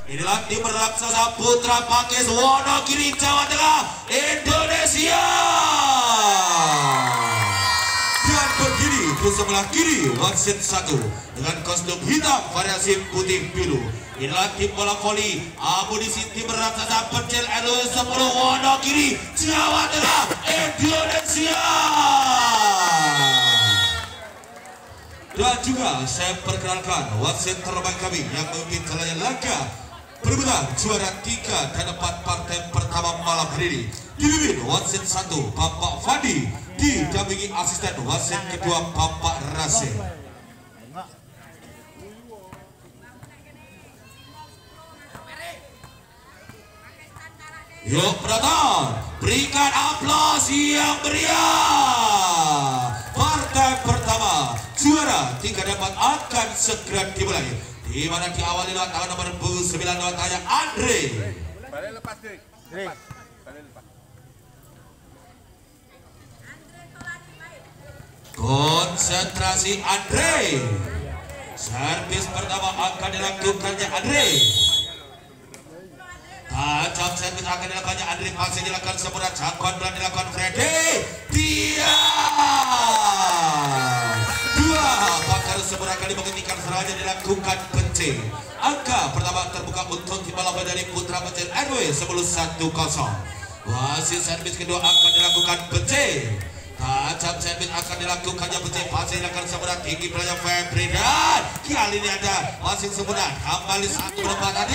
Inilah tim raksasa putra Pakis Wonogiri Jawa Tengah Indonesia. Dan berdiri di sebelah kiri wasit 1 dengan kostum hitam variasi putih biru. Inilah tim bola voli amunisi tim raksasa Percil RW 10 Wonogiri Jawa Tengah Indonesia. Dan juga saya perkenalkan wasit terbaik kami yang memimpin jalannya laga perebutan juara 3 dan 4 partai pertama malam hari ini. Dipimpin wasit 1 Bapak Fadi, didampingi asisten wasit kedua Bapak Rasim. Yuk penonton, berikan aplaus yang meriah. Partai pertama juara 3 dan 4 akan segera dimulai, di mana diawali lewat tangan nomor 9 lewat tangan Andre. Balik lepas, Dik. Lepas. Balik lepas. Konsentrasi Andre. Servis pertama akan dilakukannya Andre. Tajam servis akan dilakukannya Andre, masih dilakukan sempurna, jangkauan berat dilakukan Freddy. Dia dua pakar sempurna kali menghentikan serangan dilakukan Pece. Angka pertama terbuka untuk tim bola dari Putra Percil RW 10-1-0. Wasit servis kedua akan dilakukan Pece. Tajam servis akan dilakukannya Pece, masih dilakukan sempurna tinggi pelajar Febri, dan kali ini ada wasit sempurna kembali satu penempatan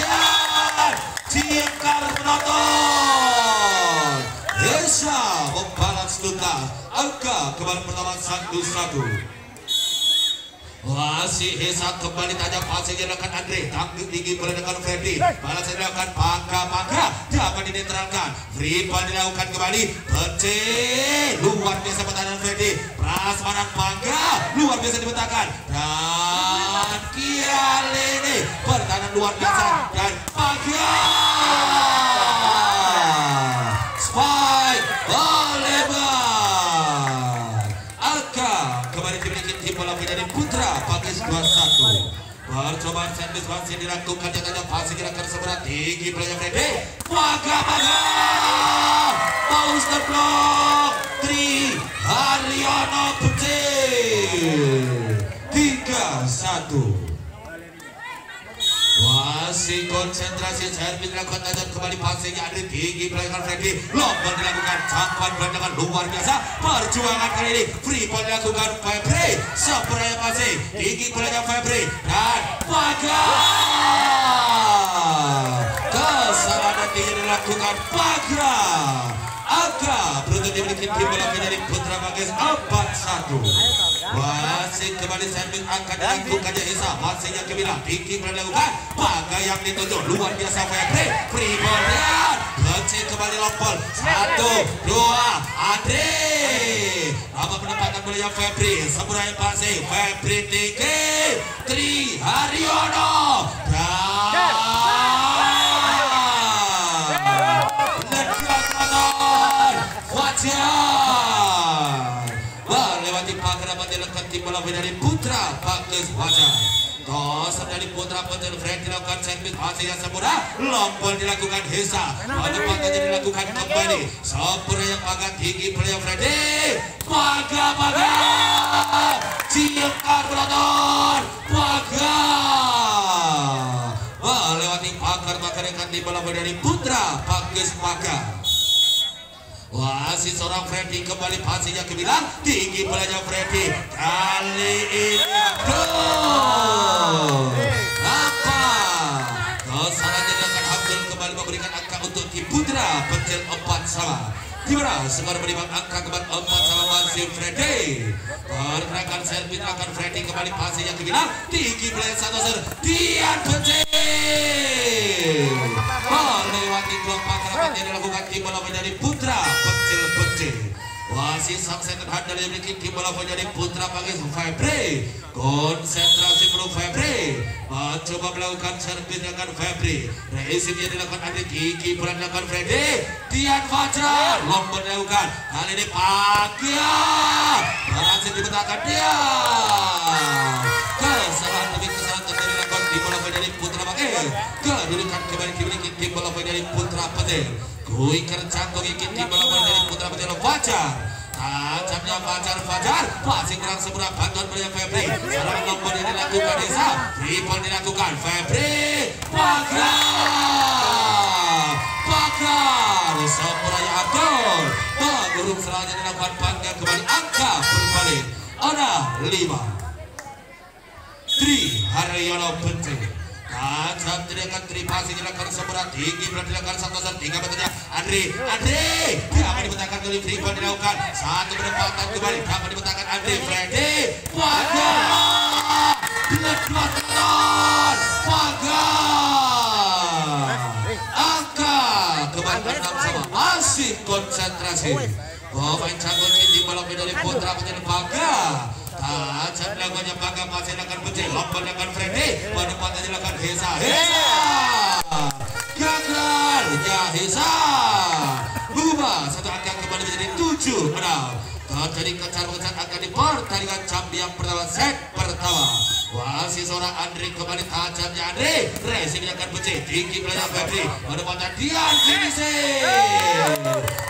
Ciekar penonton. Desa membalas tuntas, angka kembali pertama 1-1. Wasit Hesa kembali tajam, masih dilakukan Andre, tangkap tinggi dengan Freddy, balas dilakukan Pangga dapat dinetralkan. Free ball dilakukan kembali Pece, luar biasa pertahanan Freddy, prasmanan Pangga luar biasa dibentangkan, dan kali ini pertahanan luar biasa dan Pangga spike volleybar. Angka kembali dimiliki tim bola dari Putra Pakis 21. Percobaan servis masih dilakukan, jatahnya masih dilakukan seberat tinggi pelajar Freddy. Paga mau start block Tri Haryono Pecil 3-1. Masih konsentrasi servis dilakukan, tajam kembali passingnya Andre, tinggi pelajar Freddy. Lomba dilakukan, jangkauan berantakan luar biasa. Perjuangan kali ini free ball dilakukan Febri, seperti masih tinggi pelajar Febri, dan Paga. Kesalahan tinggi dilakukan Paga. Angka beruntung dimiliki tim bola dari Putra Pakis 4-1. Wasit kembali servis akan dilakukannya Hesa, masihnya Kemila tinggi dilakukan Paga yang ditunjuk luar biasa Febri. Free ball dan Pece kembali lompol 1-2 Andre. Apa penempatan bolanya Febri, semuanya pasing Febri tinggi Tri Haryono, dan Wajar melewati pagar dapat dilakukan tim bola dari Putra Pakis Wajar. Tosan dari Putra Percil Freddy dilakukan servis masih yang sempurna, lompol dilakukan Hesa, penempatannya dilakukan kembali sempurna yang Paga tinggi pelajar Freddy. Paga Ciekar penonton, Paga melewati pagar yang akan tim bola dari Putra Pakis Paga. Wasit seorang Freddy kembali passingnya ke bilang tinggi pelajar Freddy, kali ini apa kesalahan dengan Abdul kembali memberikan angka untuk tim Putra Percil 4-sama. Dimana skor berimbang angka kembali 4-sama masih Freddy. Pergerakan servis akan Freddy kembali passingnya ke bilang tinggi pelajar satu Dian Percil melewati dua pagar yang dilakukan tim bola dari Putra Percil. Wasit sang center handal yang memiliki tim bola dari Putra Pakis Febri. Konsentrasi penuh Febri, mencoba melakukan servis dengan Febri. Reisip yang dilakukan Andre, gigi peran dilakukan Freddy. Dian Fajar lomba dilakukan, kali ini Paga berhasil dibentangkan dia. Kesalahan terjadi dilakukan tim bola dari Putra Pakis Bages. Kedudukan kembali dimiliki tim bola voli dari Putra Petir. Kui Kercang memiliki tim bola voli dari Putra Petir. Fajar. Tajamnya Fajar passing kurang sempurna, bantuan dari Febri. Serangan nomor yang dilakukan Desa, triple dilakukan Febri. Bakar sempurna Abdul. Mengurung serangannya dilakukan Bangga kembali, angka berbalik. Ada 5. Tri Haryono Benci. Tajam tidak tripasi dilakukan sempurna, tinggi dilakukan 1-3 betulnya Andre dapat dibentangkan kembali, triple dilakukan, satu penempatan kembali dapat dibentangkan Andre Freddy Pagar dengan 2 teton Pagar angka kembali 6 sama, masih konsentrasi pemain jago di balap dari Putra menjadi Pagar. Tajam lagunya Pagar masih akan Benci, lompat akan Freddy, penempatan dilakukan Hesa gagal ya Hesa berubah satu angka kembali menjadi 7-6. Terjadi kejar-kejar akan di pertandingan jam yang pertama, set pertama. Wasit seorang Andre kembali, tajamnya Andre, racing akan Benci, tinggi belakang Febri, penempatan Dian finishing.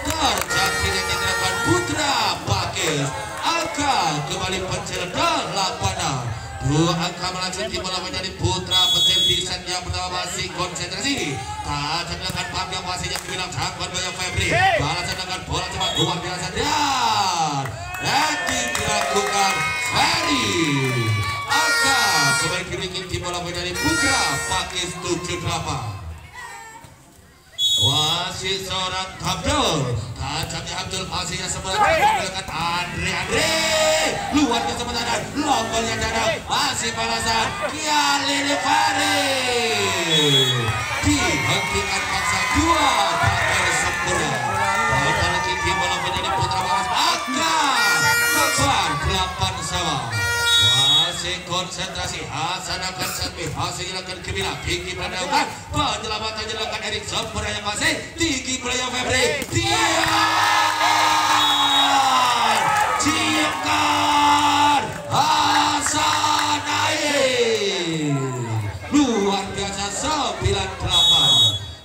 Terjadi yang dilakukan Putra Bages, angka kembali pencil 8. 2 angka melaju tim bola menjadi Putra Petir di set yang pertama, masih konsentrasi. Tajam dengan Bangga masih yang dibilang jangkauan banyak Febri. Balasan dengan bola cepat luar biasa dan landing dilakukan Ferry. Angka kembali dimiliki tim bola menjadi Putra Pakis 7-8. Wasit seorang Abdul, tajamnya Abdul masih yang sebelah dekat Andre luar biasa pertahanan, lombalnya datang masih balasan Kialin Fari dihentikan paksa 2 pakai sempurna. Pertahanan kiki bola menjadi Putra Bagas, angka kebar 8 sama. Masih konsentrasi, Hasan akan servis, masih dilakukan Kebila, tinggi pendapat, penyelamatan dilakukan Erik, sempurna yang masih, tinggi pelayang Febri, ciumkan, Hasan naik, luar biasa 9-8,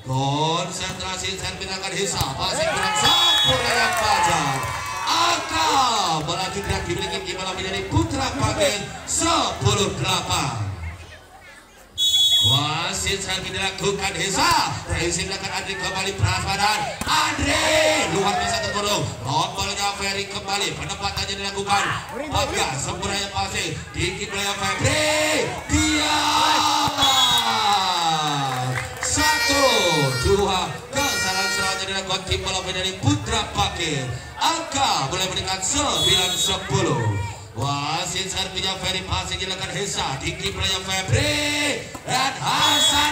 konsentrasi servis akan Hisa, masih kurang sempurna yang Fajar. Angka melaju dan dimiliki tim bola menjadi Putra Bages 10-8. Wasit servis dilakukan Hesa, racing dilakukan Andre kembali, Prasmanan Andre luar biasa tergolong, lombalnya Ferry kembali, penempatannya dilakukan Bagas, sempurna yang masih tinggi pelayang Febri Dian 1-2. Kesalahan serangannya dilakukan tim bola dari Putra Bages, angka boleh meningkat 9-10. Wasit servisnya Ferry masih dilakukan Hesa, tinggi pelayang Febri dan Hasan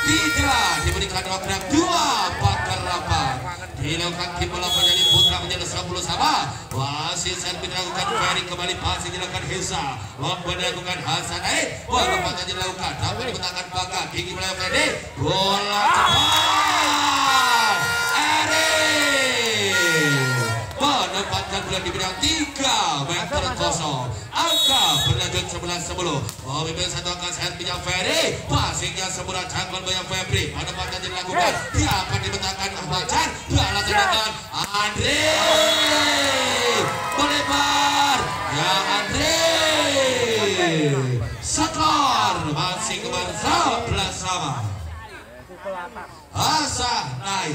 tidak diberikan waktu 2 pakar rapat, dilakukan tim bola menjadi Putra menjadi 10 sama. Wasit servis dilakukan Ferry kembali, masih dilakukan Hesa, lompat dilakukan Hasan penempatan dilakukan dapat dibentangkan Bagas, tinggi pelayang Febri, bola cepat penempatan bola di bidang 3 meter kosong, angka berlanjut 11-10. Memimpin satu angka servisnya Ferry, passingnya sempurna, jangkauan banyak Febri, penempatan dilakukan, dapat dibentangkan Ahmad Chan, balasan dengan Andre melebar ya Andre, skor masih kembali 11 sama. Hasan naik,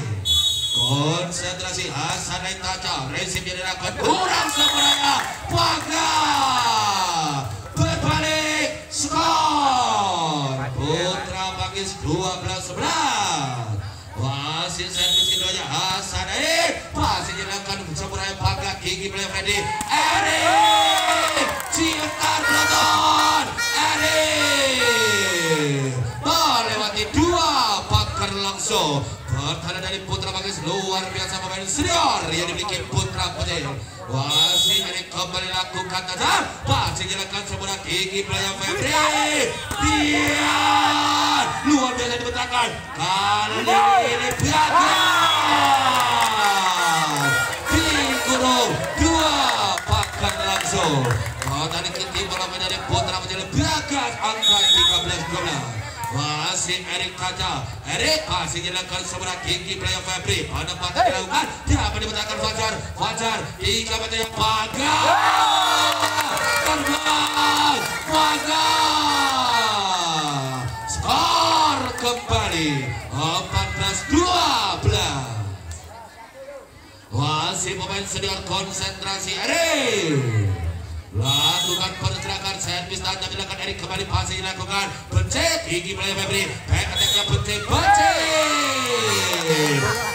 konsentrasi Hasan naik tajam, racing dilakukan kurang sempurna Pagar berbalik, skor Putra Bages 12-11. Wasit servis keduanya Hasan naik, masih dilakukan sempurna Pagar, gigi pelayang Freddy Erik ciutan penonton, Erik melewati 2 pakar langsung. Pertahanan dari Putra Bages luar biasa, pemain senior yang dimiliki Putra Petir. Wasit ini kembali lakukan tajam, masih dilakukan sempurna, tinggi pelayang Febri Dian luar biasa dibentangkan, kali ini Bagas dikurung 2 pakar langsung. Tadi kita bola dari Putra menjadi Bagas, angka Wasit Erik Kaca. Erik masih dilakukan sebelah tinggi player Febri. Penempatan dilakukan. Dia mendapatkan Fajar. Fajar 3 meter yang pagar. Terbang. Pagar. Skor kembali 14-12. Wasit pemain senior konsentrasi Erik. Lakukan pergerakan servis tajam dilakukan Erik, kembali pasir dilakukan Becek tinggi player Febri, back attack-nya Becek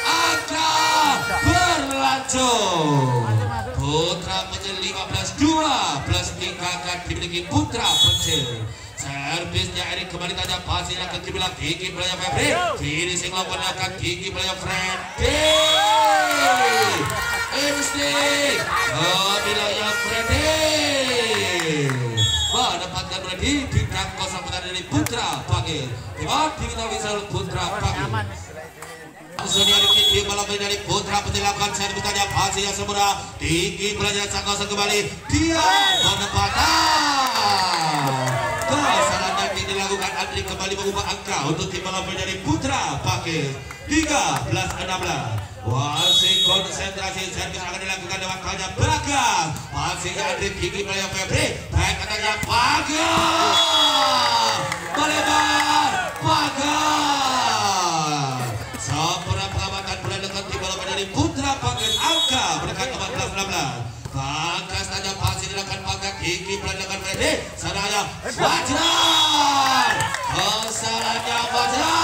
akan berlanjut. Putra menjadi 15-12 tinggalkan dimiliki Putra Becek. Servisnya Erik kembali tajam pasir dilakukan dibilang tinggi player Febri, finishing lakukan tinggi player Freddy. Insting wilayah Freddy mendapatkan Freddy bintang kosong putar dari Putra Pagi. Kita bisa Putra Pagi. Senior tinggi malam dari Putra pendilakan servis tajam pasir yang sempurna tinggi belajar sang kosong kembali. Dia penempatan kesalahan yang dilakukan Andri kembali mengubah angka untuk tim malam dari Putra Pagi 13-16. Wasit konsentrasi servis akan dilakukan lewat kanya belakang. Pasirnya Andri tinggi player Febri, baik katanya Pagar. Melebar Pagar. Sempurna pengamatan bulan dekat tim bola dari Putra Pagar, angka berdekat 14-16. Pangkas tajam pasir dilakukan Pagar tinggi bulan dekat Freddy. Sananya Fajar. Kesalahannya Fajar.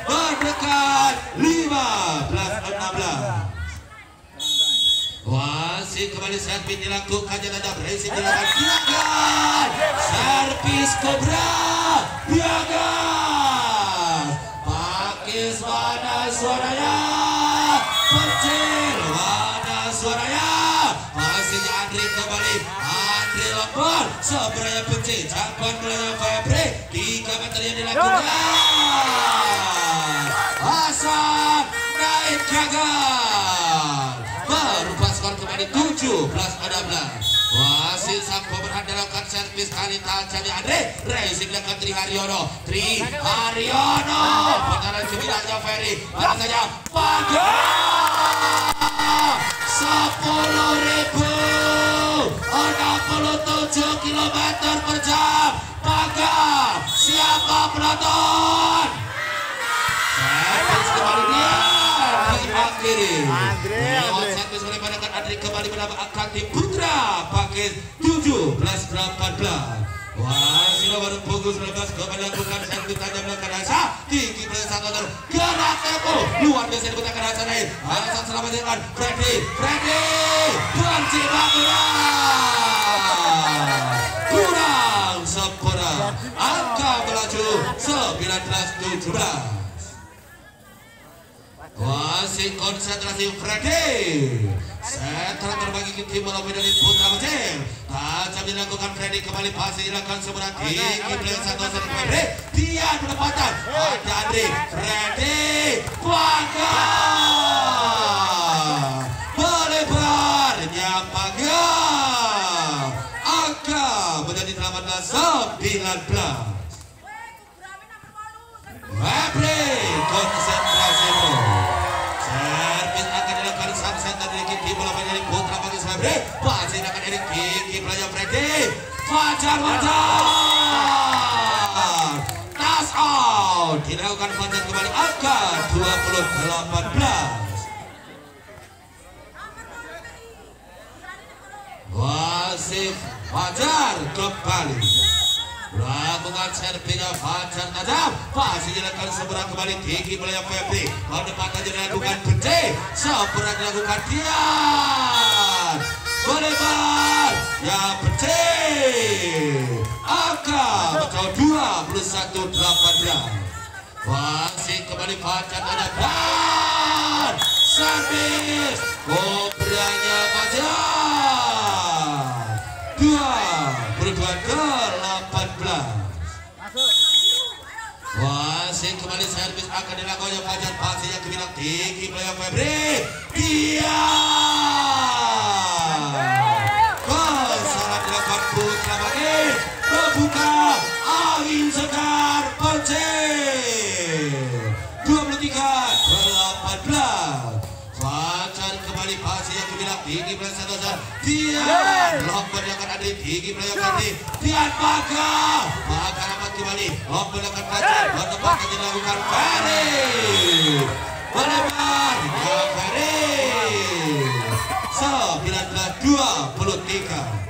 Berdekat 15-16. Wasit kembali servis dilakukan jalan berisi dilakukan Biagan. Servis Cobra Biagan. Pakis mana suaranya? Kecil mana suaranya? Masih Andri kembali. Andri lempar sebenarnya kecil. Jangkauan belakang Febri 3 meter yang dilakukan. Hasan naik gagal. Berubah skor kembali 17-16. Wasit sang pemerhati dilakukan servis kali tajamnya Andre. Racing dekat Tri Haryono. Tri Haryono. Putaran kebilangnya Ferry. Langsung saja Pagar. 10.067 km per jam. Pagar. Siapa penonton? Servis kembali dia diakhiri. Lewat servis oleh pandangan Andri kembali menambah angka tim Putra Pakis 17-18. Wasit nomor punggung 19 kembali lakukan servis tajam melakukan Hasa tinggi player 1 meter gerak tempo luar biasa dibutakan Hasa naik Hasa selamat dengan Freddy berjiwa kurang sempurna, angka melaju 19-17. Wasit konsentrasi Freddy. Setelah terbagi ke tim bola dari Putra Becek. Tajam dilakukan Freddy kembali pasir dilakukan sebelah tinggi player 1 Freddy. Dia penempatan ada Andri Freddy Pagar. Melebarnya Pagar. Angka menjadi 18-19. Febri konsentrasi servis akan dilakukan sang center dari tim bola dari Putra Pakis Febri. Pasir akan dari tinggi player Freddy. Fajar tas out dilakukan Fajar kembali angka 20-18. Wasit Fajar kembali lakukan servisnya Fajar tajam pasir dilakukan seberang kembali tinggi player Febri. Penempatan dilakukan Becek sempurna dilakukan Dian melebar ya Becek angka bakal 21-18. Wasit kembali Fajar tajam dan servis kobranya Fajar 22-18. Wasit kembali servis akan dilakukan Fajar pasir yang kebilang tinggi player Febri. Dia kesalahan dilakukan Putra Bagi membuka angin segar. tinggi belah satu besar. Dian lompat dilakukan Andri tinggi belah Febri. Dian Baga dapat kembali lompat dilakukan Fajar. Penempatan dilakukan Ferry. Melebar Ferry. 19-23.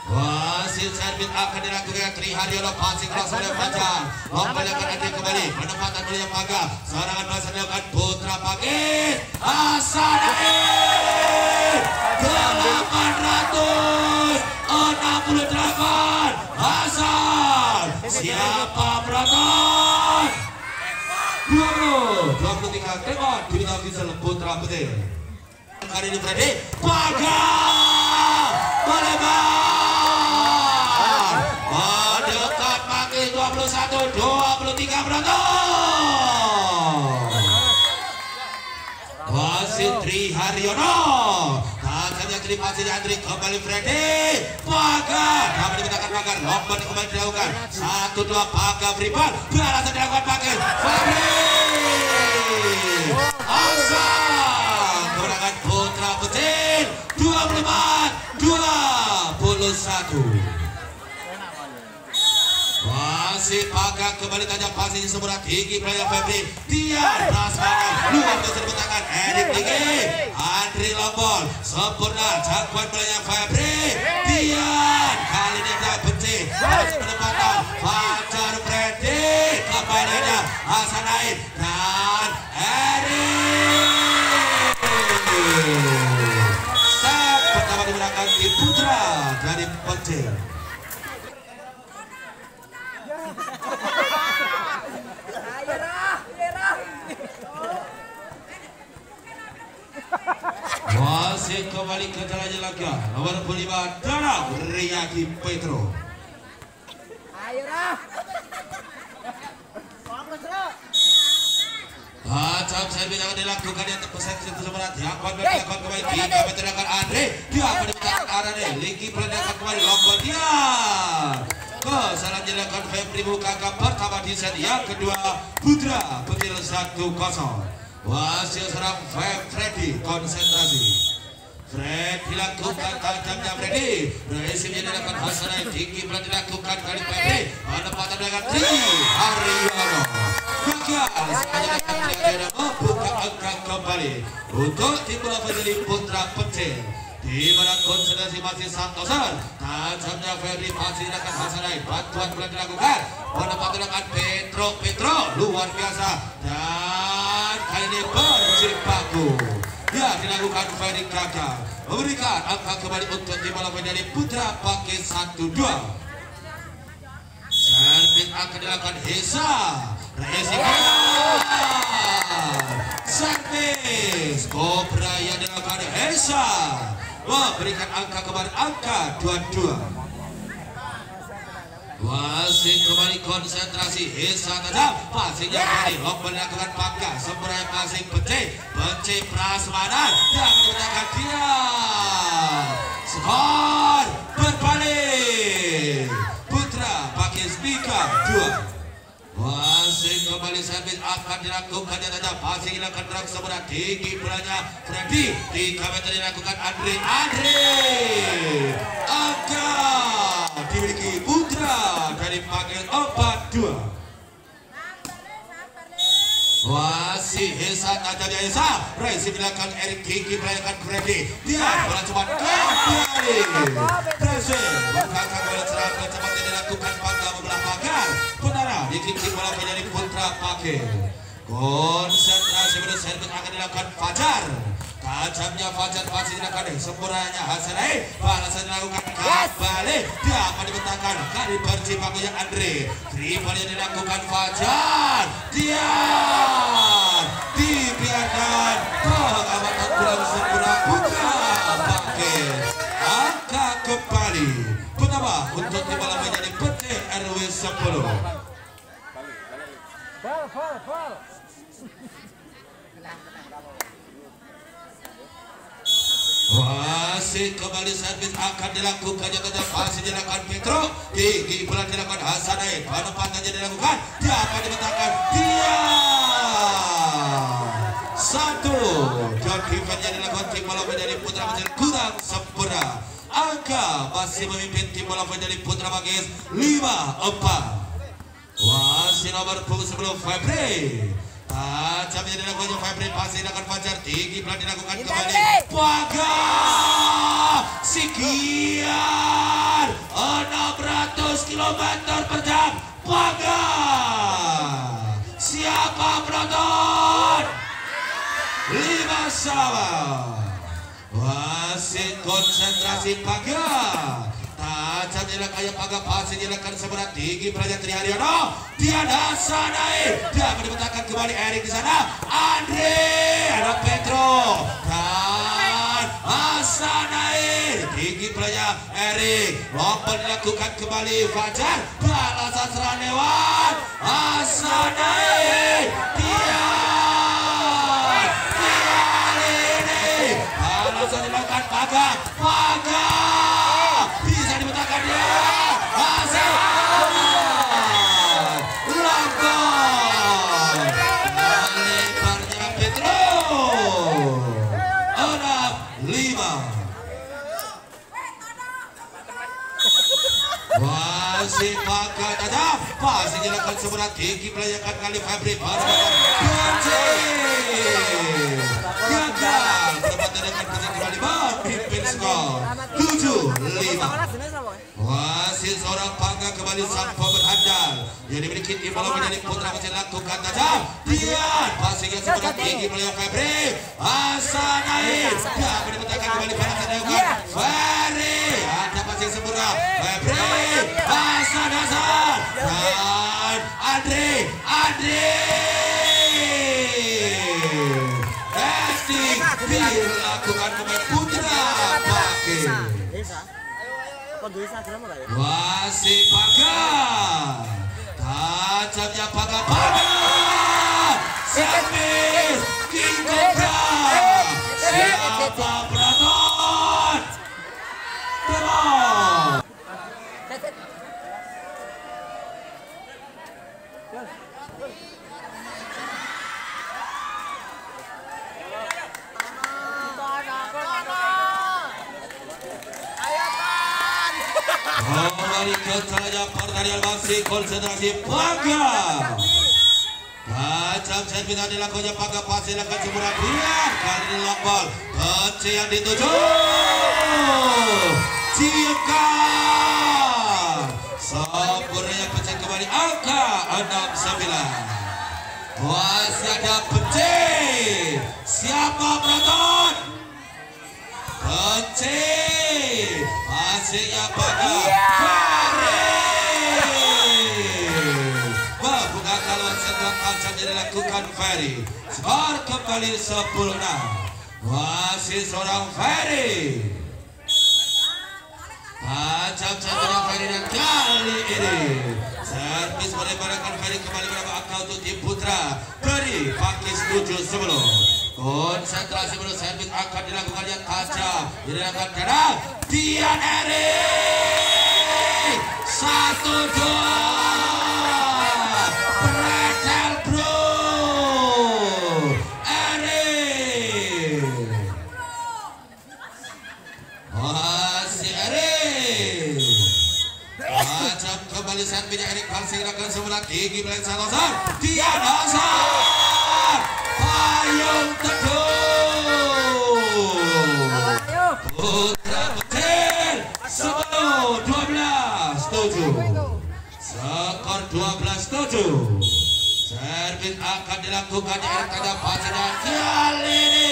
Wasit servis akan dilakukan Tri Haryono passing cross oleh Fajar. Lompat dilakukan Andri kembali. Penempatan oleh Baga. Serangan berhasil dilakukan Putra Pakis. Hasanuddin 868. Hasan siapa penonton? 23 tembak di bintang Gisel Putra Putih. Kali ini Freddy Baga melebar mendekat Pakis 21-23 penonton. Wasit Tri Haryono tajamnya terima kasih Andri kembali Freddy Baga dapat dibentangkan Baga lompat kembali dilakukan 1-2 Baga rebound beralasan dilakukan Pakis Freddy Hasan kemenangan Putra Putih 24-21. Wasit Baga kembali tajam passing semula tinggi player Febri. Dian Prasmanan luar biasa dibentangkan Erik tinggi Andri Lombol sempurna jangkauan playernya Febri. Dian kali ini ada benci penempatan Fajar Freddy kembalinya Hasan Naib dan Erik. Set pertama dimenangkan di Putra dari Pecil. Wasit kembali ke jalannya lagi nomor 5 Danang Riyadi Petro. Tajam servis akan dilakukan yang terpesan itu sebenarnya diangkat dilakukan kembali dilakukan Andre diangkat dilakukan Andre Liki dilakukan kembali lompat dia kesalahan dilakukan Febri buka pertama di set yang kedua Putra Pecil 1-0. Wasit serang Freddy konsentrasi. Fred dilakukan tajamnya Freddy. Resipnya dilakukan Hasan tinggi berat dilakukan kali Febri. Penempatan dengan Tri Haryono. Gagal semuanya akan membuka angka kembali untuk tim bola menjadi Putra Pecil. Di mana konsentrasi masih Santosan. Tajamnya Febri masih dilakukan Hasan bantuan berat dilakukan. Penempatan dengan Petro luar biasa dan kali ini berjibaku. Ya dilakukan Ferry gagal memberikan angka kembali untuk tim bola menjadi Putra Pakis 1-2. Servis akan dilakukan Hesa servis Kobra yang dilakukan Hesa memberikan angka kembali angka 2-2. Wasit kembali konsentrasi Hesa tajam passingnya kembali lompat dilakukan Baga sempurna passing Benci Prasmanan dan menggunakan dia skor berbalik Putra Pakis 3-2. Wasit kembali servis akan dilakukan yang tajam passing dilakukan drag sempurna tinggi bolanya Freddy 3 meter dilakukan Andre angka dimiliki Putra dari Pakis 4-2. Wasit Hesa tajamnya Hesa resip dilakukan Erik Kiki melakukan Freddy dia bola cepat kembali berhasil mengangkat bola serangan cepat yang dilakukan Baga membelah pagar penara dikincing bola menjadi Putra Pakis. Konsentrasi servis akan dilakukan Fajar. Tajamnya Fajar pasti dilakukan sempurnanya Hasan balasan dilakukan kembali dia akan dibentangkan kali berjibakunya Andre dribble yang dilakukan Fajar dia dibiarkan pengamatan kurang sempurna Putra Pakis. Angka kembali pertama untuk tim bola menjadi PT RW 10. Fal. Wasit kembali servis akan dilakukan yang tetap masih dilakukan Petro gigi bola dilakukan Hasan penempatannya dilakukan dia akan dibentangkan dia 1. Dan defense-nya dilakukan tim bola dari Putra Bangkis kurang sempurna. Angka masih memimpin tim bola dari Putra Bangkis 5-4. Wasit nomor punggung 10 Febri. Tajamnya dilakukan Febri, pasti akan Fajar, tinggi pelan dilakukan kembali Pagar. Sekian 600 km per jam Pagar. Siapa penonton? 5 sama. Wasit konsentrasi Pagar. Tajam kayak Pagar, pasti dilakukan seberat tinggi pelajar Triharyono. Tiada naik, dapat dibentangkan kembali Erik di sana. Andre, ada Petro dan Asanair, tinggi pelajar Erik. Lompat dilakukan kembali Fajar, balasan serangan lewat Asanair. Balasan dilakukan Pagar. Bisa dibentangkan dia. Lebarnya Petro 6-5. Masih Pagar tajam, pasti dilakukan seberat tinggi pelayakan kali Febri gagal perempatan dengan positif kembali memimpin skor 7-5. Wasit seorang Pagar kembali sang berhandal yang dimiliki tim bola menjadi Putra Bangkis lakukan tajam. Dian passingnya seberat tinggi pelayakan Febri. Asanair dapat dibentangkan kembali pada dilakukan Ferry. Ada passing sempurna Febri. Hasan dan Andre casting dilakukan pemain Putra Bangkis. Wasit Pagar, tajamnya Pagar servis King Cobra. Siapa penonton? Tembak. Kembali ke tengahnya pertandingan masih konsentrasi Pagar. Tajam servis dilakukannya Pagar, pasti dilakukan sempurna biar kali long ball kecil yang dituju ciumkan sempurna yang pecah kembali angka 6-9. Masih ada pecah. Siapa penonton? Pecah masihnya Pagar. Membuka kaluan setelah tajam dilakukan Ferry. Skor kembali 10-6. Masih seorang Ferry. Tajam seorang Ferry dan kali ini servis melebarkan Ferry kembali berapa angka untuk tim Putra dari Bangkis 7-10. Konsentrasi menurut servis akan dilakukan yang tajam. Dilakukan kanan Dian Erik 1-2 Pretel bro Erik. Masih Erik. Tajam kembali servisnya Erik, pasti dilakukan sebelah tinggi melayan Hasan. Dian Hasan payung teduh Putra kecil 12-7. Skor 12-7. Servis akan dilakukan Erik tajam pasti dan kali ini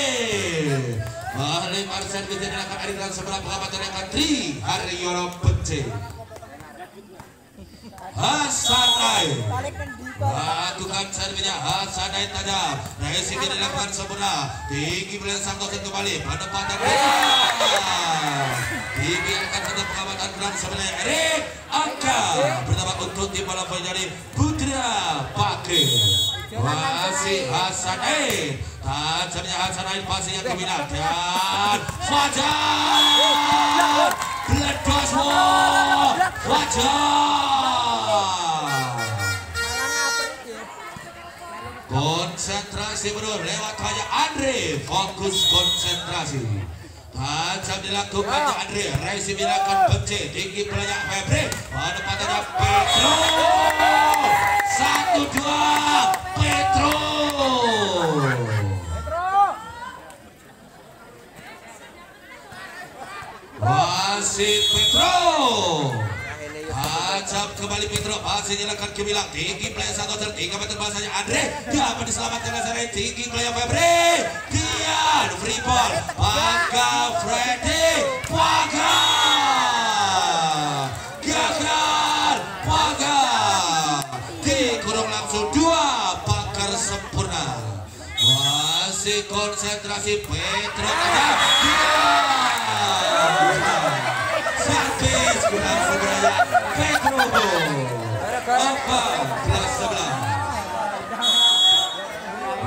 melempar servis yang dilakukan Erik dan sebelah pengamatan yang akan Triharyono Pecah. Hasan Nair lakukan servisnya. Hasan Nair tajam dari sini dilakukan sempurna tinggi melihat sang dosen kembali penempatan tinggi akan tetap pengamatan gerak sebenarnya Erik. Angka pertama untuk tim bola menjadi Putra Bangkis. Masih Hasan Nair, tajamnya Hasan Nair pastinya keminat dan Fajar Bledos Fajar. Konsentrasi masih mundur lewat hanya Andre, fokus konsentrasi. Tajam dilakukannya Andre, Raisi bilakan benci, tinggi pelayak Febri, penempatannya Petro, 1-2 Petro. Masih Petro. Tajam kembali Petro, masih nyalakan ke bilang tinggi play 1 dan 3 meter bahasanya Andre, dapat diselamatkan oleh tinggi play Febri, Dian free ball, Paga Freddy, Paga gagal, Paga dikurung langsung 2 bakar sempurna. Masih konsentrasi Petro, servis kurang seberaya Petro 14-11.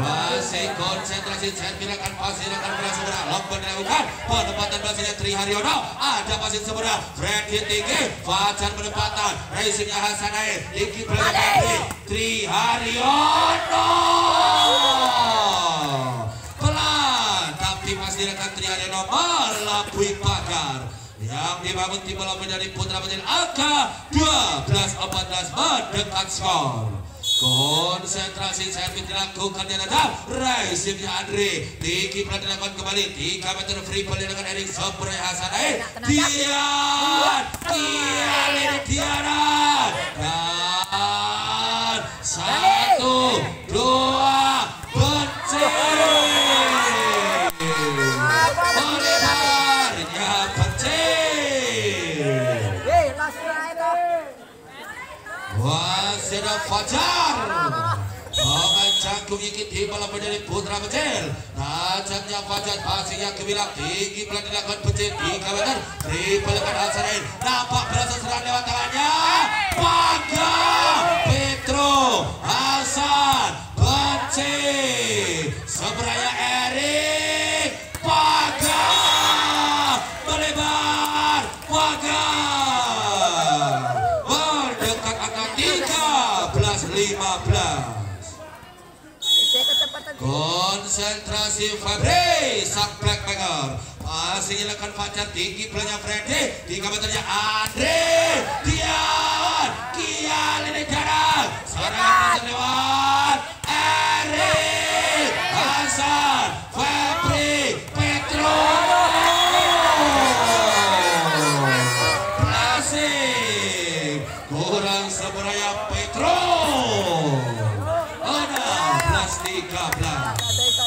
Masih konsentrasi serpilakan pasir akan berhasil berang lompat dilakukan penempatan bahasanya Tri Haryono, ada pasir seberang Freddy tinggi, Fajar penempatan racingnya Hasan Air tinggi belakang Tri Haryono pelan tapi masih akan Tri Haryono melabui pagar yang dibangun tim bola menjadi putra menjadi angka 12-14 mendekat skor. Konsentrasi servis dilakukan di atas Raisingnya Andre, tinggi pelan dilakukan kembali 3 meter free ball dilakukan Erik Sobrai Hasan Air, Dian Diana dan 1-2 benci. Waseda Fajar canggung ikut di malam menjadi putra Becil. Tajamnya Fajar pasirnya kebilang tinggi pelan dilakukan Becil 3 meter dibalikan Hasanin, nampak berasa serang lewat tangannya Paga Petro Hasan Becil seberaya Erik Paga melebar Paga 15. Konsentrasi Febri sang blackbacker masih nyalakan Fajar tinggi pelanya Freddy 3 meternya Andre Dian Kian ini darah serangan lewat Erik Hasan Febri Petro klasik kurang seberaya Petro 16-13.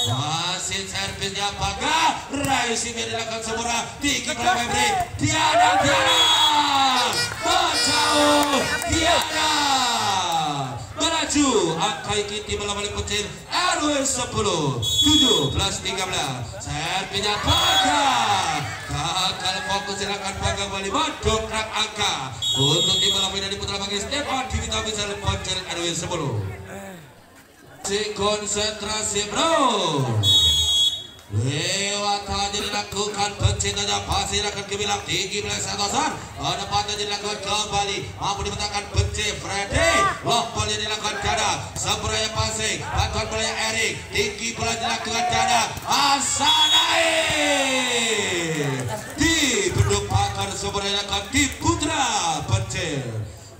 Masih servisnya Paga Raisi dilakukan sempurna tinggi pada Febri Diana menjauh Diana melaju angka ikiti melambali pencil RW 10 17-13. Servisnya Paga gagal fokus silakan Paga kembali mendongkrak angka untuk tim melambali dari putra bagi Stefan Divita bisa pencil RW 10. Si konsentrasi bro lewat aja dilakukan pencintanya pasir akan kebilang tinggi belakang Santosan penempatan dilakukan kembali mampu dimenangkan benci Freddy lompol yang dilakukan Dada seberaya pasing bantuan belaya Erik tinggi bola dilakukan Dada Asanair di beduk pakar seberaya akan di putra benci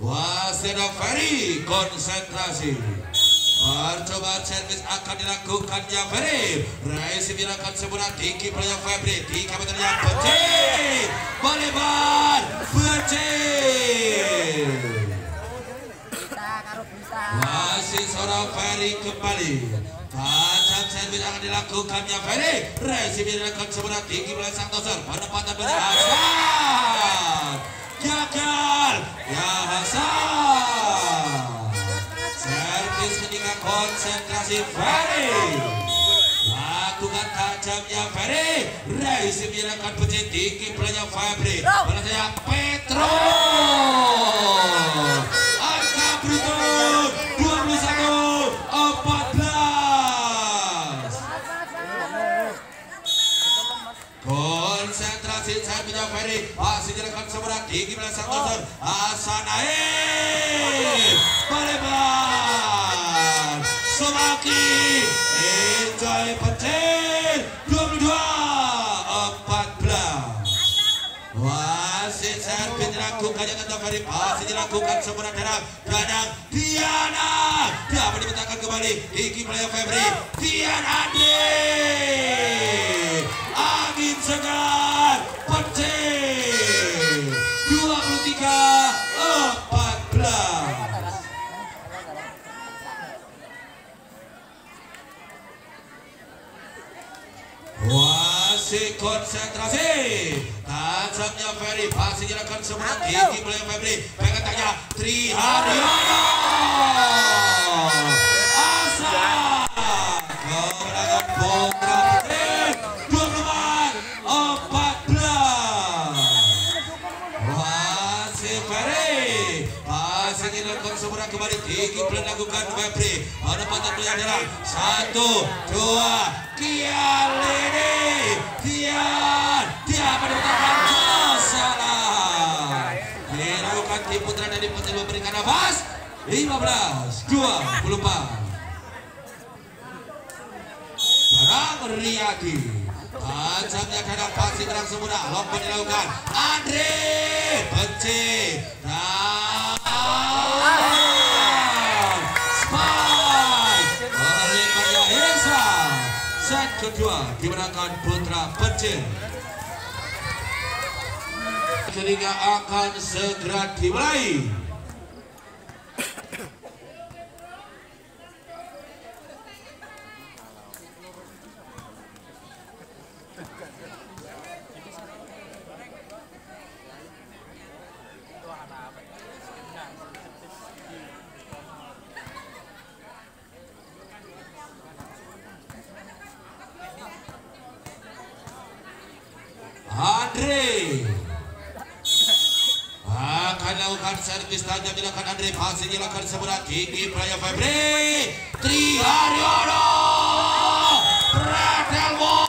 Waseda Ferry konsentrasi. Percobaan servis akan dilakukannya Febri Raisi dilakukan sempurna tinggi pelanya Febri 3 meternya Becil melebar Becil masih seorang Ferry kembali tajam servis akan dilakukannya Febri Raisi dilakukan sempurna tinggi pelanya Santosan penempatan pelanya Hasan gagal ya Hasan servis ketika konsentrasi Ferry lakukan tajamnya Ferry Raisi dilakukan Becil tinggi pelanya Febri balasnya Petro angka beruntun 21-14. Konsentrasi servisnya Ferry masih dilakukan sempurna tinggi pelanya Santosan Hasan Air melebar semakin banyak kata Ferry masih dilakukan sempurna Danang Diana dapat dibentangkan kembali Iki player Febri Dian Andre angin segar pecah 23-14. Wasit konsentrasi tajamnya Ferry pasti dilakukan semua tinggi oleh Febri pegang tanya Triharyono Asa kemenangan Putra Putri 24-14. Wasit Ferry pasti dilakukan semua kembali tinggi dilakukan Febri penempatan pilihan adalah 1, 2 Kialini Tian dia mendapatkan salah dilakukan tim putra dari Putra memberikan nafas 15-24. Danang Riyadi tajamnya Danang pasti terang semula lompat dilakukan Andre Bence set kedua dimenangkan Putra Pecil. Ketiga akan segera dimulai. Andre akan lakukan servis tajam dilakukan Andre pasti dilakukan sebelah tinggi Praya Febri Triharyono Pretelwo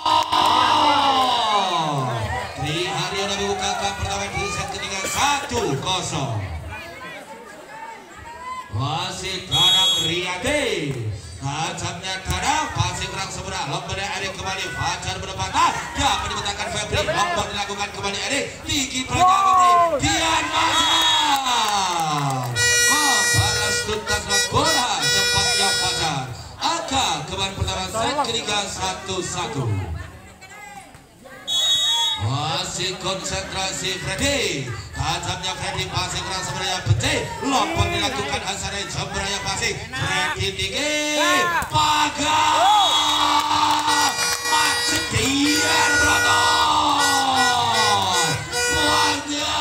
Triharyono membukakan pertama di set ketiga 1-0. Wasit Danang Riyadi tajamnya Danang pasti terang sebelah lompat Erik kembali Fajar berdepatan dapat dibentangkan Febri lompat dilakukan kembali Erik tinggi Praya Febri Dian Fajar balas tuntas bola cepatnya Fajar angka kembali pertama set ketiga 1-1. Masih konsentrasi Freddy tajamnya Freddy pasti keras sebenarnya Bece lompat dilakukan Hasanai Jemberaya pasti Freddy tinggi pagar macet Dian Broton buahnya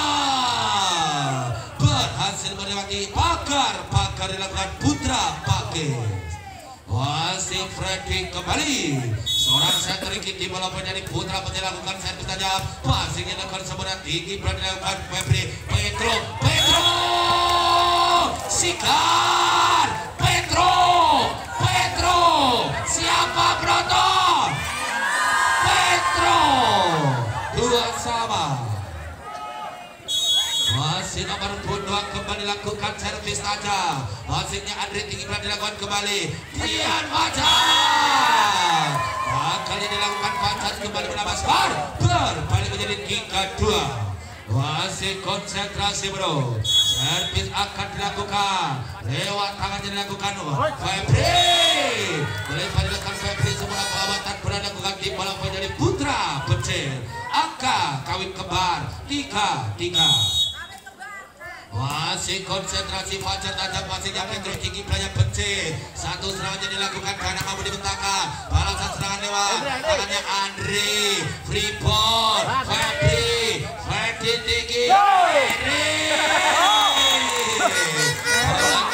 berhasil melewati pagar dilakukan Putra Pakis. Wasit Freddy kembali seorang center di bola dari Putra dilakukan servis tajam passing dilakukan sebenarnya tinggi dilakukan Febri Petro Sikar Petro siapa Broton Petro dua sama. Masih nomor 2 kembali lakukan servis tajam wasitnya Andre tinggi dilakukan kembali Dian Fajar kali dilakukan Fajar kembali menambah skor berbalik menjadi 3-2. Wasit konsentrasi bro servis akan dilakukan lewat tangannya dilakukan Febri melempar dilakukan Febri semua perabatan berada dilakukan di bola menjadi Putra Pecil angka kawin kembar 3-3. Masih konsentrasi Fajar tajam masih yang Petro tinggi Praya Bence satu serangannya dilakukan karena mampu dibentangkan balasan serangan lewat tangannya Andre Freeport Febri tinggi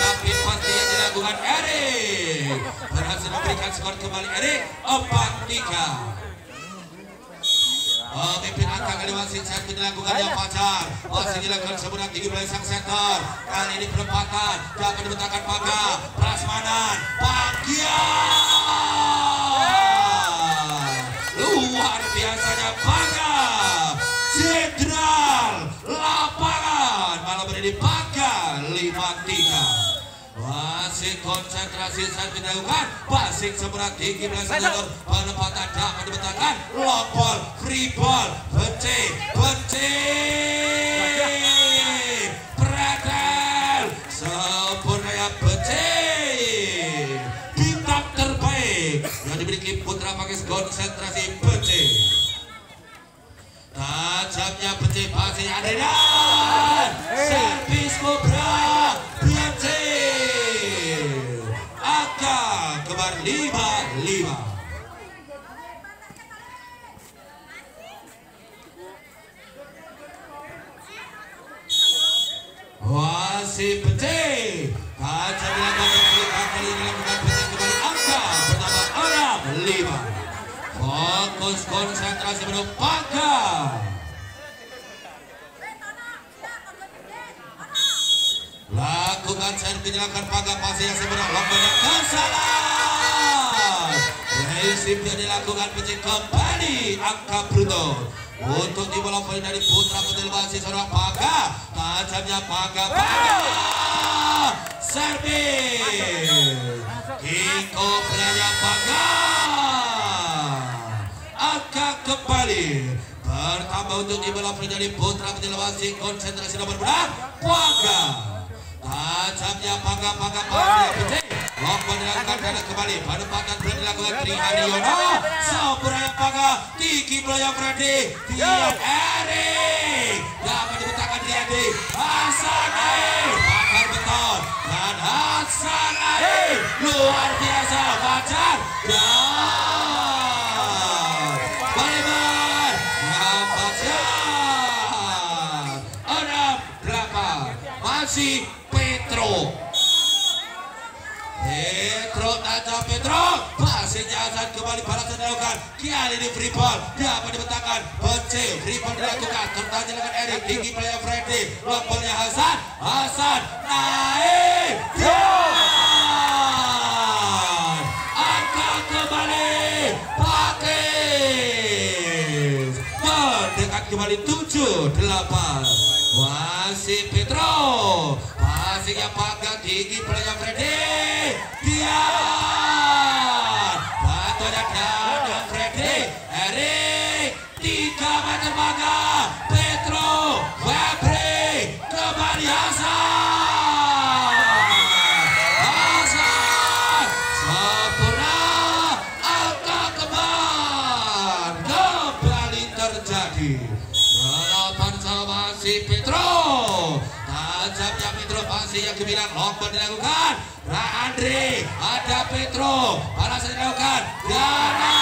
tapi pasti yang dilakukan Erik berhasil memberikan skor kembali Erik 4-3. Pemimpin angka kali wasit saat dilakukan yang Fajar masih dilakukan sebenarnya tinggi oleh sang center kali ini perempatan dapat dibentangkan Paga Prasmanan Pagian luar biasanya Paga Jenderal lapangan malah berdiri Paga 5-3. Masih konsentrasi saat dilakukan passing seberat tinggi belakang jalur penempatan dapat dibentangkan long ball free ball Bence konsentrasi Pece. Tajamnya Pece pasti ada dan servis Cobra berhasil. Angka kembar 5-5. Wasit Pece. Tajam dilakukan kali ini dilakukan Pece kembali angka pertama 6-5. Fokus konsentrasi menurut Paga. Lakukan servis dilakukan Paga pasti yang sebenarnya lompatnya kesalahan. Resipnya dilakukan Pece kembali angka bruto. Untuk di bola poin dari putra Petil Basi seorang Paga. Tajamnya Paga servis Kiko Praya Paga angka kembali bertambah untuk di bola poin dari putra Petil Basi. Konsentrasi nomor benar Paga. Tajamnya Paga Pece. Lompat dilakukan dan kembali penempatan berani dilakukan Tri Haryono. Sampuraya Paga Tiki Praya Freddy Tian Erik dapat dibentangkan Riyadi Hasan Air bakar beton dan Hasan Air luar biasa Fajar dan Balibar yang Fajar 6-8 masih Petro tajam Petro passingnya Hasan kembali balasan dilakukan kali ini free ball dapat dibentangkan Pece. Free ball dilakukan tertahan dilakukan Erik tinggi play Freddy lombolnya Hasan naik dan angka kembali Pakis mendekat kembali 7-8 wasit Petro. Passingnya Paga tinggi play Freddy Dian batunya dan Freddy Erik 3 meter Paga Petro Febri kembali Hasan sempurna angka kembar kembali terjadi 8 sama si Petro. Tajamnya Petro pasti yang kebilang lompat dilakukan Andre ada Petro balasan dilakukan Diana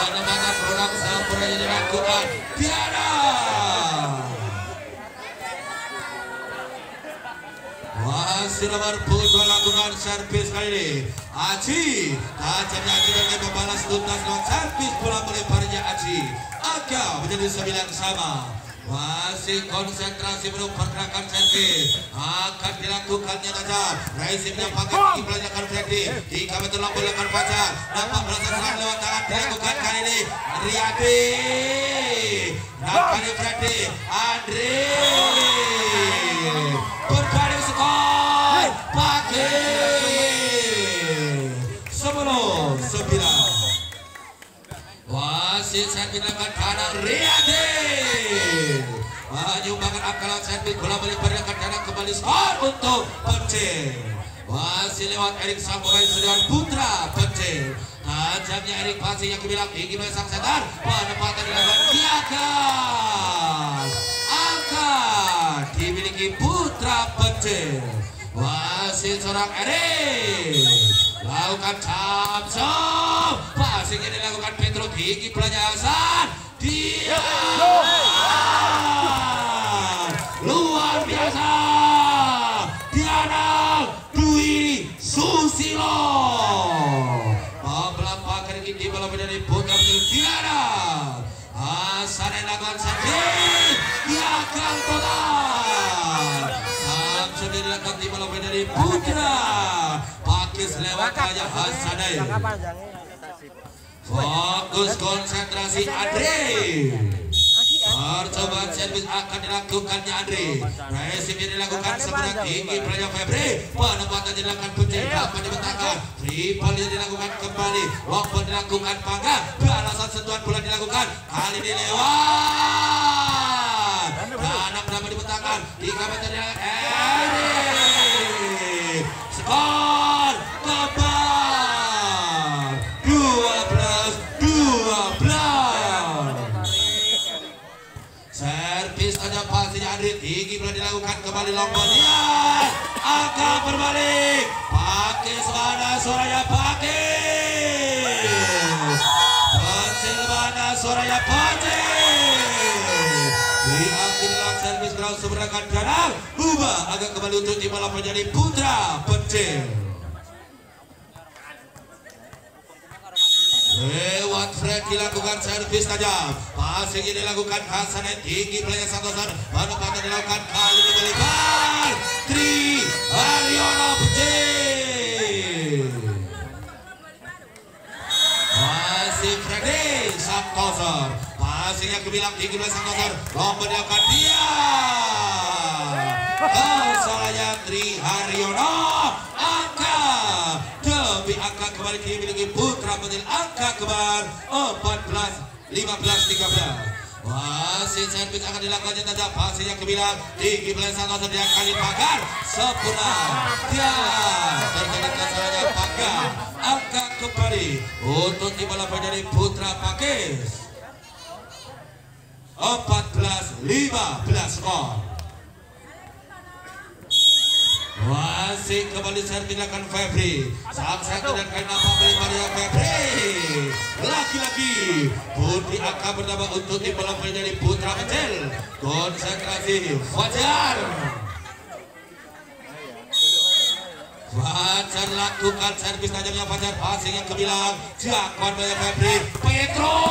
penempatan produk sempurna yang dilakukan Diana. Masih nomor punggung lakukan servis kali ini Aji. Tajamnya Aji dan membalas tuntas lewat servis bola melebarnya Aji agak menjadi 9 sama. Masih konsentrasi menurut pergerakan servis akan dilakukannya tajam. Raisingnya Paga dibelanjakan Freddy 3 meter lompat dilakukan Fajar nampak berasa serang lewat tangan dilakukan kali ini Riyadi kali Freddy Andre berbanding skor Pakis 10-9. Wasit servis dilakukan kanan Riyadi menyumbangkan akal servis bola balik berikan dan kembali skor untuk Pece. Masih lewat Erik Samurai Sudiwan Putra Pece. Tajamnya Erik pasti yang dibilang tinggi sang setan penempatan dilakukan Kiakan angkat dimiliki Putra Pece. Masih seorang Erik lakukan Samsung passing yang dilakukan Petro tinggi pelanya Hasan dia luar biasa Diana Dwi Susilo membelampakan di bola dari Putra Diana Hasan yang lakukan servis gagal total. Samsung dilakukan di bola dari Putra Pakis lewat aja Hasan. Fokus konsentrasi Andre. Percobaan servis akan dilakukannya Andre. Resip yang dilakukan sebelah tinggi Praya Febri. Penempatan dilakukan Pece dapat dibentangkan. Free ball yang dilakukan kembali. Lompat dilakukan Paga. Balasan sentuhan bola dilakukan. Kali ini lewat. Kanan dapat dibentangkan. 3 meter dilakukan Erik. Skor kembali tinggi pula dilakukan kembali lomponya. Akan berbalik. Pakis mana suaranya Pakis. Pencil mana suaranya Pakis. Diakhirkan servis ground seberangan kanan. Ubah agak kembali untuk tim bola menjadi Putra Pencil. Lewat Fred dilakukan servis tajam. Passing ini dilakukan Hasan yang tinggi pelayan Santosan. Penempatan dilakukan kali ini balikan. Tri Haryono Pencil. Masih Freddy Santosan. Passing yang kebilang tinggi pelayan Santosan. Lomba dilakukan dia. Salahnya Tri Haryono. Angka kembali dimiliki Putra Pencil. Angka kembar 14-15-13. Wasit servis akan dilakukan tajam. Pasirnya kebilang tinggi pelayan Santosan dia kali pagar sempurna. Dia terjadi kesalahannya pagar. Angka kembali untuk tim bola menjadi Putra Pakis 14-15 skor. Wasit kembali servis dilakukan Febri. Sang dan kain apa beli Maria Febri. Lagi-lagi Putri akan bernama untuk tim bola menjadi Putra Pencil. Konsentrasi Fajar. Fajar lakukan servis tajamnya Fajar. Passing yang kebilang Jakwan Maria Febri. Petro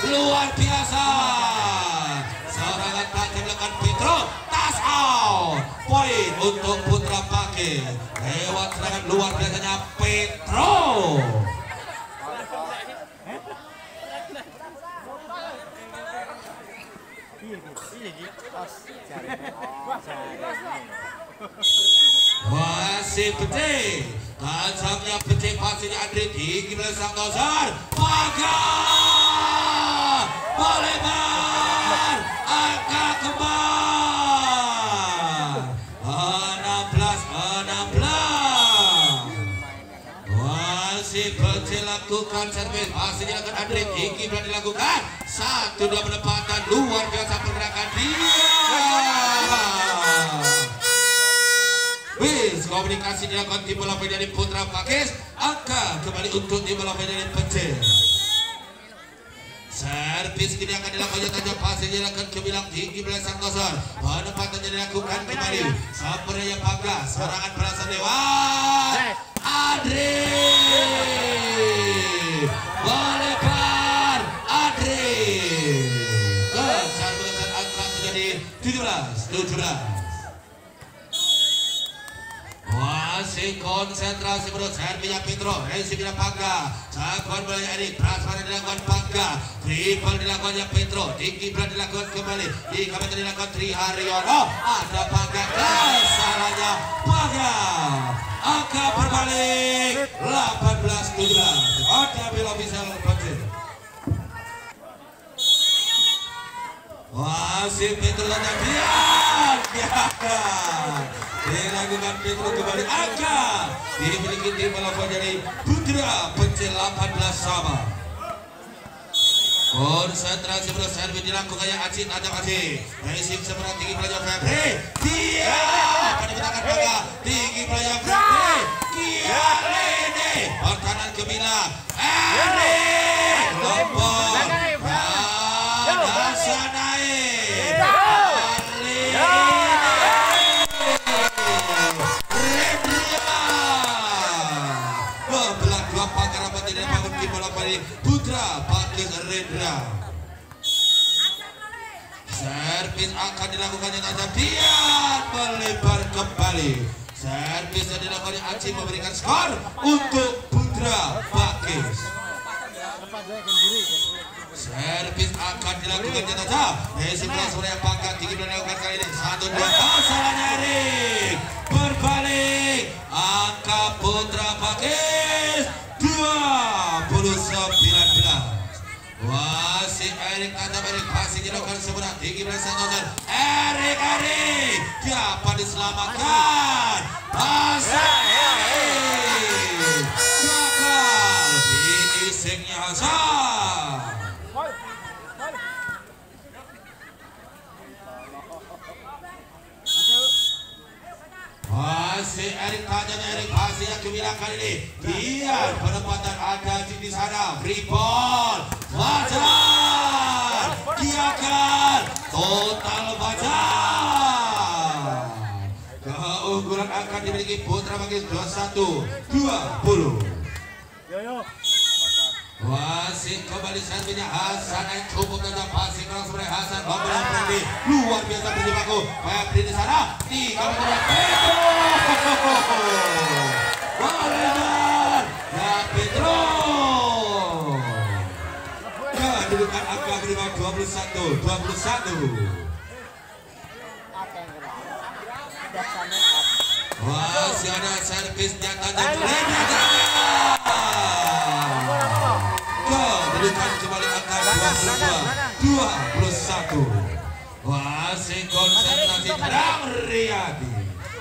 luar biasa. Serangan tajam dilakukan Petro. Poin untuk Putra Pakis. Lewat serangan luar biasanya Petro. Masih Pece. Tajamnya Pece, passingnya Andri tinggi oleh Santosan. Pagar melebar. Angka kembali 16-16. Masih Pece lakukan servis. Passingnya akan Andri tinggi telah dilakukan. 1-2 penempatan luar biasa pergerakan dia. Bis komunikasi dilakukan tim bola dari Putra Pakis. Angka kembali untuk tim bola dari Pencil. Servis kini akan dilakukan tajam. Passing dilakukan kebilang tinggi oleh Santosan. Penempatan dilakukan kembali sampai yang pagar. Serangan belasan lewat Adri. Melebar Adri. Kejar angka terjadi 17-17. Masih konsentrasi menurut servisnya Petro. Resi bila Pangga. Cakuan bola ini transfer dilakukan Pangga. Triple dilakukannya Petro. Tinggi bola dilakukan kembali. Di kameran dilakukan Tri Haryono. Ada Pangga. Salahnya Pangga. Angka berbalik 18-17. Ada Bela bisa Pencil. Masih Petro saja dilakukan Petro kembali. Angka dimiliki tim bola dari Putra Pencil 18 sama. Konsentrasi bola servis dilakukannya Acin Ajak Acin. Racing seberang tinggi pelajar Febri. Dia pada gerakan Pangga tinggi pelajar Febri. Kia Lene pertahanan kebilang Eri Lombok. Rasa naik Putra Pakis Rendra. Servis akan dilakukan yang tajam. Dia melebar kembali. Servis yang dilakukan Aceh memberikan skor untuk Putra Pakis. Servis akan dilakukan yang tajam. Resi belas oleh Pangkat tinggi dilakukan kali ini. 1-2 salahnya Erik. Berbalik. Angka Putra Pakis 20-19. Wasit Erik tajam. Erik passing dilakukan sebelah tinggi berasal Santosan. Erik dapat diselamatkan. Passing gagal. Finishingnya Hasan. Masih Erik tajamnya Erik masih yang gemilang kali ini. Dia penempatan ada di sana. Free ball. Fajar. Giakan. Total Fajar. Keunggulan akan dimiliki Putra Manggis 21-20. Wasit kembali servisnya Hasan yang cukup tajam passing langsung dari Hasan bola Freddy luar biasa berjibaku Febri di sana di kawasan Pedro Waledan ya Pedro kedudukan angka berima 21-21. Masih ada servisnya tajam kedudukan kembali angka 22-21. Masih konsentrasi terang Riyadi.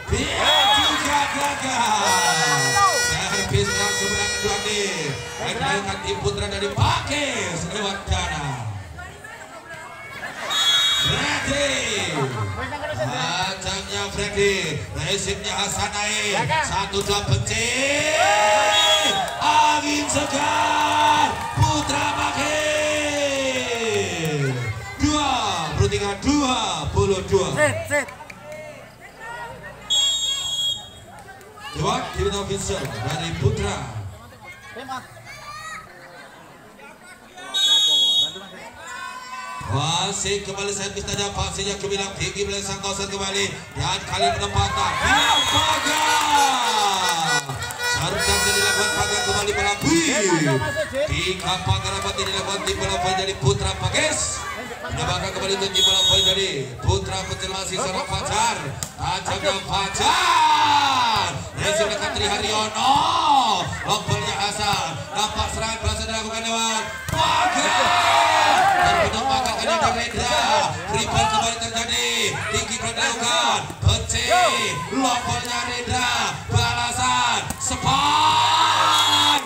Dia juga gagal. Servis langsung menang kedua nih. Menangkan tim Putra dari Pakis lewat kanan. Freddy. Ajangnya Freddy. Resipnya Hasan naik. 1-2 pencet. Angin segar. Putra Pakis 23-22. Coba kita official dari Putra. Masih kembali servis tajam passingnya gemilang tinggi melesang kawasan kembali dan kali penempatan Bilang Pagar. Sarjana dilakukan Pagar kembali melabui. Tiga Pagar dapat dilakukan tim bola voli dari Putra Pakis. Menambahkan kembali untuk tim bola voli dari Putra Penjelmasi seorang Fajar. Tajamnya Fajar. Resipnya Tri Haryono. Lombolnya Hasan. Nampak serangan berhasil dilakukan lewat Pagar. Terbentuk Pagar kali ada Rendra. Rebound kembali terjadi. Tinggi dilakukan. Pecih. Lombolnya Rendra. Balasan. Sepan.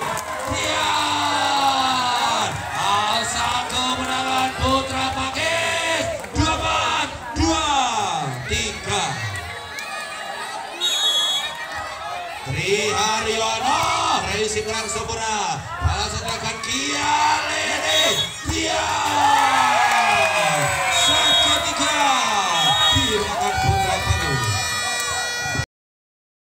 Tian. Asal kemenangan Putra Pakis 2-3. Tri Haryono. Resip kurang sempurna. Balasan akan Kialini. Tian.